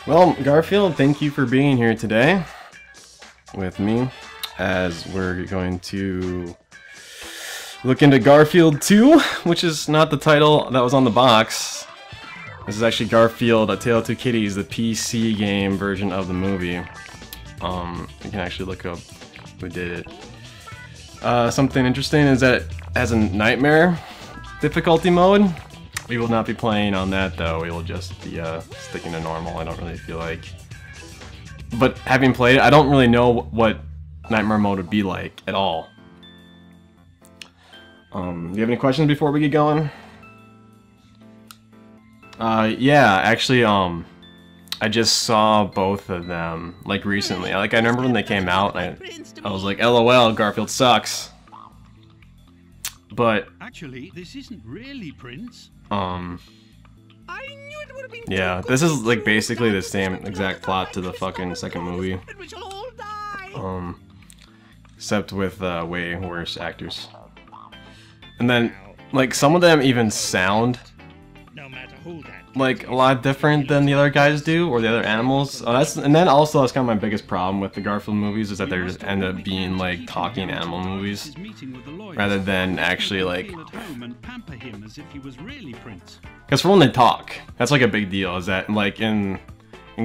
Well, Garfield, thank you for being here today with me as we're going to look into Garfield 2, which is not the title that was on the box. This is actually Garfield, A Tale of Two Kitties, the PC game version of the movie. You can actually look up who did it. Something interesting is that it has a nightmare difficulty mode. We will not be playing on that though, we will just be sticking to normal. I don't really feel like... But having played it, I don't really know what nightmare mode would be like at all. Do you have any questions before we get going? Yeah, actually, I just saw both of them, like, recently. Like, I remember when they came out, and I was like, LOL, Garfield sucks. But... Actually, this isn't really Prince. Yeah, this is, like, basically the same exact plot to the fucking second movie. Except with, way worse actors. And then, like, some of them even sound like a lot different than the other guys do, or the other animals. And then also that's kind of my biggest problem with the Garfield movies, is that they just end up being like talking animal movies rather than actually like. Because for when they talk, that's like a big deal. Is that like in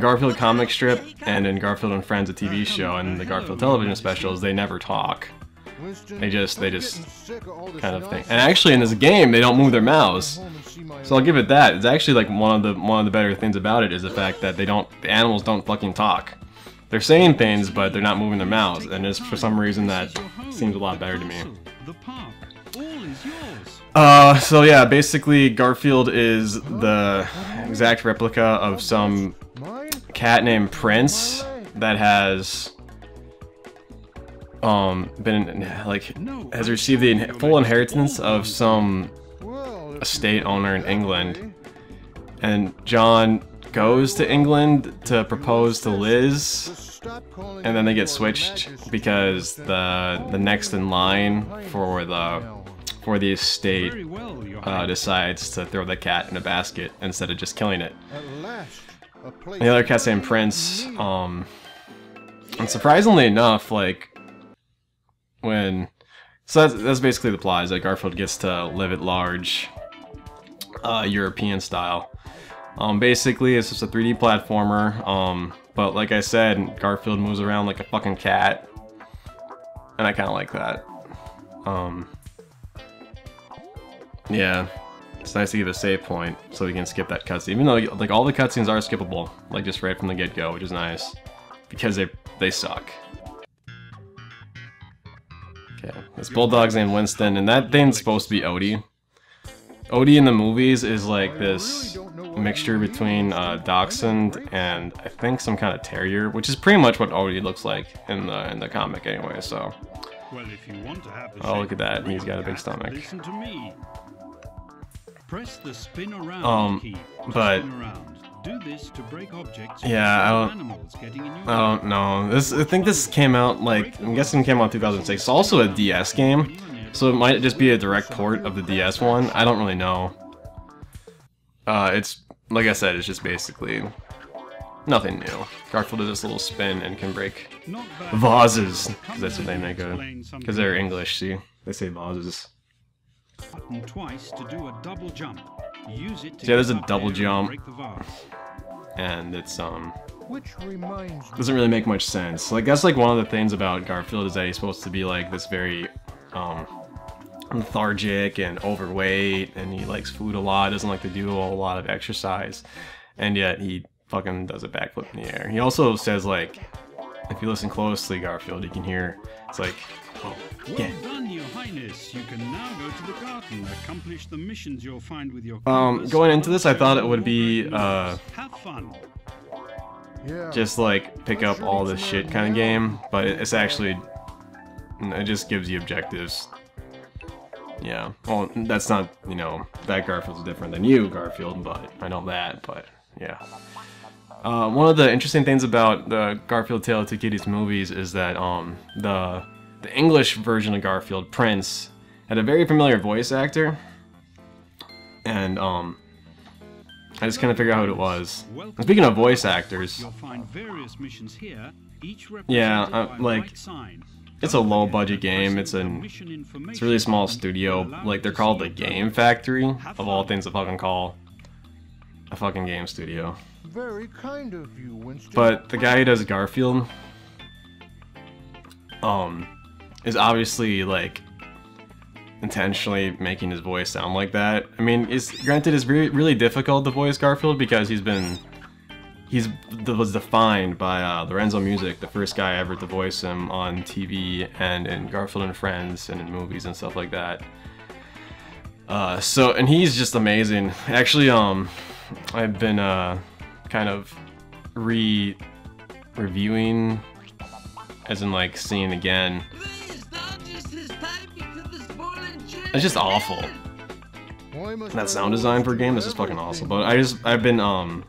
Garfield comic strip and in Garfield and Friends, a TV show, and the Garfield television specials, they never talk. They just kind of think. And actually in this game, they don't move their mouths. So I'll give it that. It's actually like one of the better things about it is the fact that the animals don't fucking talk. They're saying things, but they're not moving their mouths, and it's for some reason that seems a lot better to me. So yeah, basically Garfield is the exact replica of some cat named Prince that has has received the full inheritance of some estate owner in England, and John goes to England to propose to Liz, and then they get switched because the next in line for the estate decides to throw the cat in a basket instead of just killing it. And the other cat's named Prince, and surprisingly enough, like, so that's basically the plot, is that Garfield gets to live at large, European style. Basically it's just a 3D platformer, but like I said, Garfield moves around like a fucking cat, and I kinda like that. Yeah, it's nice to give a save point so we can skip that cutscene, even though like all the cutscenes are skippable, like just right from the get-go, which is nice, because they suck. Okay, this bulldog's named Winston, and that thing's supposed to be Odie. Odie in the movies is like this mixture between Dachshund and I think some kind of terrier, which is pretty much what Odie looks like in the comic anyway. So, oh, look at that, he's got a big stomach. Press the spin around key to but spin around. Do this to break objects. Yeah, I don't know. I think this came out, like, I'm guessing it came out in 2006. It's also a DS game, so it might just be a direct port of the DS one. I don't really know. It's, like I said, it's just basically nothing new. Garfield does this little spin and can break vases, because that's what they make of. Because they're English, see? They say vases. Button twice to do a double jump. Use it to yeah, there's a double jump, and it's doesn't really make much sense. Like, that's like one of the things about Garfield, is that he's supposed to be like this very lethargic and overweight, and he likes food a lot, doesn't like to do a whole lot of exercise, and yet he fucking does a backflip in the air. He also says, like, if you listen closely, Garfield, you can hear it's like, oh, yeah. Well done, Your Highness. You can now go to the garden, accomplish the missions you'll find with your going into this, I thought it would be have fun. Just like pick up all this shit kind of game, but it's actually, it just gives you objectives. Yeah, well, that's not, you know, that Garfield's different than you, Garfield, but I know that, but yeah. One of the interesting things about the Garfield Tale of Two Kitties movies is that the English version of Garfield, Prince, had a very familiar voice actor, and I just couldn't figure out who it was. And speaking of voice actors, You'll find various missions here, each yeah, represented by a like, white sign. it's a low budget game. It's a really small studio. Like, they're called the Game Factory. Of all things to fucking call a fucking game studio. Very kind of you, Winston. But the guy who does Garfield, is obviously, like, intentionally making his voice sound like that. I mean, granted, it's really difficult to voice Garfield because he was defined by Lorenzo Music, the first guy ever to voice him on TV and in Garfield and Friends and in movies and stuff like that. And he's just amazing. Actually, I've been kind of reviewing, as in like seeing again. It's just awful. That sound design for a game is just fucking awesome. But I've been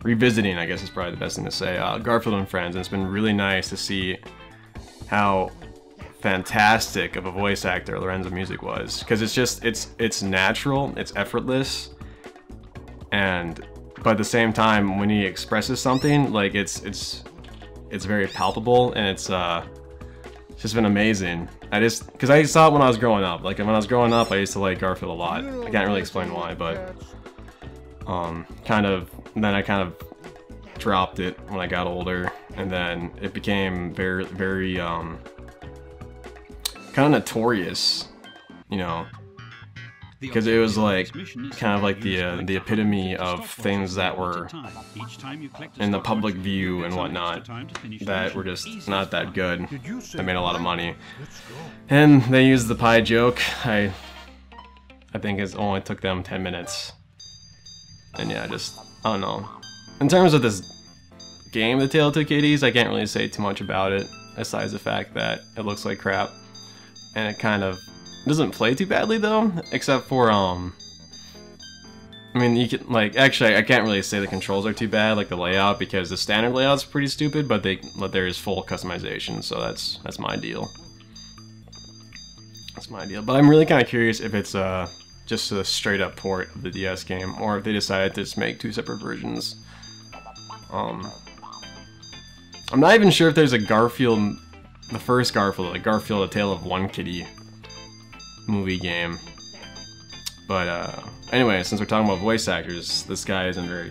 revisiting, I guess is probably the best thing to say, Garfield and Friends, and it's been really nice to see how fantastic of a voice actor Lorenzo Music was, because it's natural, it's effortless, but at the same time, when he expresses something, like it's very palpable, and it's just been amazing. Because I saw it when I was growing up. Like, when I was growing up, I used to like Garfield a lot. I can't really explain why, but then I kind of dropped it when I got older, and then it became very kind of notorious, you know, because it was like kind of like the epitome of things that were in the public view and whatnot that were just not that good. They made a lot of money, and they used the pie joke. I think it only took them 10 minutes, and yeah, just I don't know. In terms of this game, The Tale of Two Kitties, I can't really say too much about it besides the fact that it looks like crap, and it kind of doesn't play too badly though, except for I mean, you can, like, actually I can't really say the controls are too bad, like the layout, because the standard layout's pretty stupid, but there is full customization, so that's my deal. That's my deal. But I'm really kind of curious if it's just a straight up port of the DS game, or if they decided to just make two separate versions. I'm not even sure if there's a Garfield, the first Garfield, like Garfield: A Tale of One Kitty movie game. But anyway, since we're talking about voice actors, this guy's been very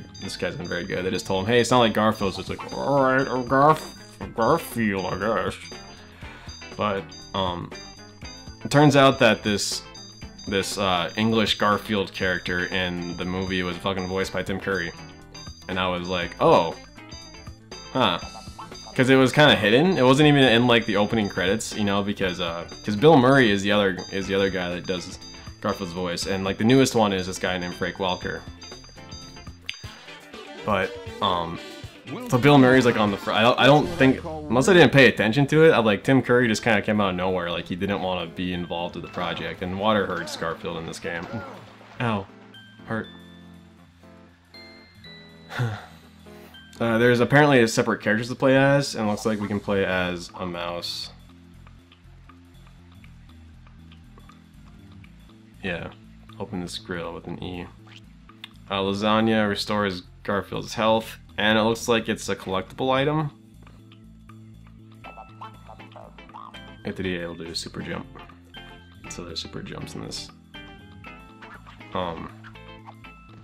good. They just told him, hey, it's not like Garfield, so it's like, alright, Garfield, I guess. But it turns out that this English Garfield character in the movie was fucking voiced by Tim Curry. And I was like, oh, huh. Because it was kind of hidden. It wasn't even in like the opening credits, you know, because Bill Murray is the other guy that does Garfield's voice, and like the newest one is this guy named Frank Welker. But so Bill Murray's like on the front. I don't think, unless I didn't pay attention to it, Tim Curry just kind of came out of nowhere, like he didn't want to be involved with the project, and water hurts Garfield in this game. Ow, hurt. There's apparently separate characters to play as, and it looks like we can play as a mouse. Yeah, open this grill with an E. Lasagna restores Garfield's health, and it looks like it's a collectible item. You have to be able to do a super jump. So there's super jumps in this.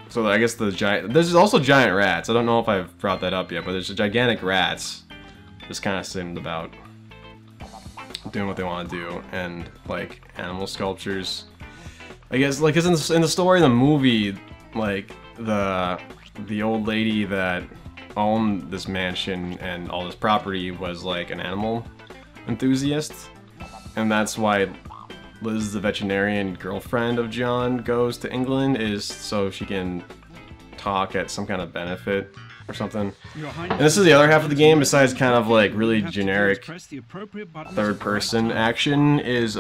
So I guess there's also giant rats. I don't know if I've brought that up yet, but there's gigantic rats just kind of sitting about doing what they want to do, and like animal sculptures. I guess, like, 'cause in the story of the movie, like the old lady that owned this mansion and all this property was like an animal enthusiast, and that's why Liz, the veterinarian girlfriend of John, goes to England, is so she can talk at some kind of benefit or something. And this is the other half of the game, besides kind of like really generic third-person action, is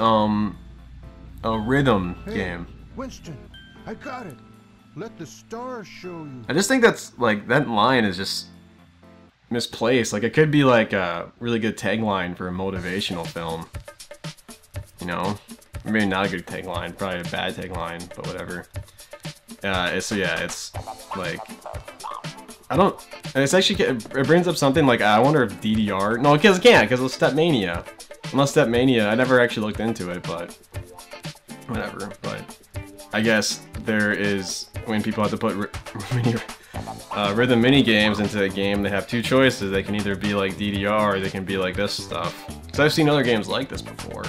a rhythm game. Winston, I got it. Let the stars show you. I just think that's like, that line is just misplaced. Like, it could be like a really good tagline for a motivational film, you know? Maybe not a good tagline, probably a bad tagline, but whatever. So yeah, it's like I don't. And it's actually it brings up something like I wonder if DDR. No, because it can't, because of Stepmania. Unless Stepmania, I never actually looked into it, but whatever. But I guess there is when people have to put rhythm mini games into a game, they have two choices. They can either be like DDR or they can be like this stuff. Because I've seen other games like this before,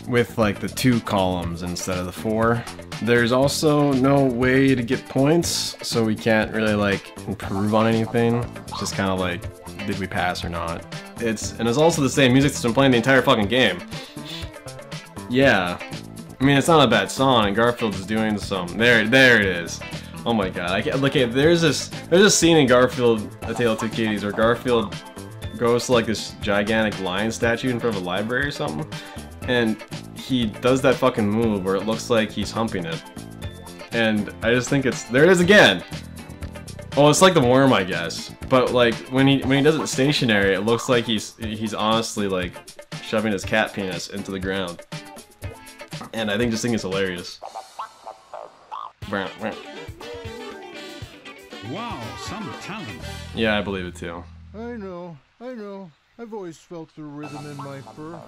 with like the 2 columns instead of the 4. There's also no way to get points, so we can't really like improve on anything. It's just kind of like, did we pass or not? And it's also the same music system playing the entire fucking game. Yeah, I mean it's not a bad song, and Garfield is doing some. There it is. Oh my god, I can't look at. There's a scene in Garfield: A Tale of Two Kitties where Garfield goes to like this gigantic lion statue in front of a library or something, and he does that fucking move where it looks like he's humping it. And I just think there it is again! Oh, it's like the worm, I guess. But like, when he does it stationary, it looks like he's honestly like shoving his cat penis into the ground. And I think this thing is hilarious. Wow, some talent. Yeah, I believe it too. I know. I've always felt the rhythm in my fur.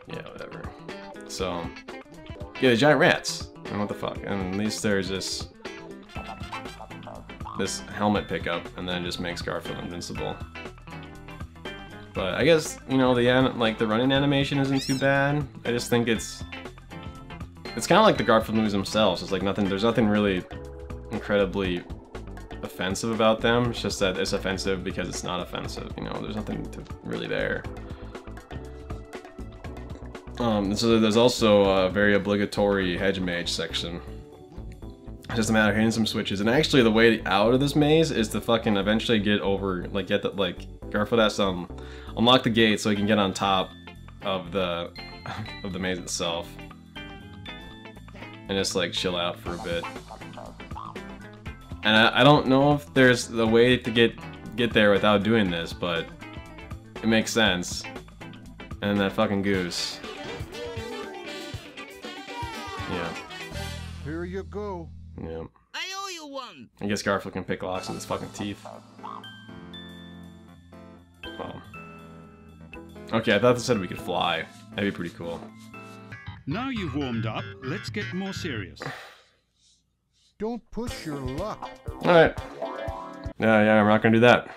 Yeah, whatever. So, yeah, the giant rats. And what the fuck? And at least there's this helmet pickup, and then it just makes Garfield invincible. But I guess, you know, the running animation isn't too bad. I just think it's kind of like the Garfield movies themselves. It's like there's nothing really incredibly offensive about them. It's just that it's offensive because it's not offensive. You know, there's nothing really there. So there's also a very obligatory hedge mage section. It's just a matter of hitting some switches. And actually, the way out of this maze is to fucking eventually get Garfield has to unlock the gate so he can get on top of the maze itself, and just like chill out for a bit. And I don't know if there's the way to get there without doing this, but it makes sense. And that fucking goose. Yeah. Here you go. Yeah. I owe you one. I guess Garfield can pick locks with his fucking teeth. Well. Okay, I thought they said we could fly. That'd be pretty cool. Now you've warmed up, let's get more serious. Don't push your luck. Alright. Yeah, I'm not gonna do that.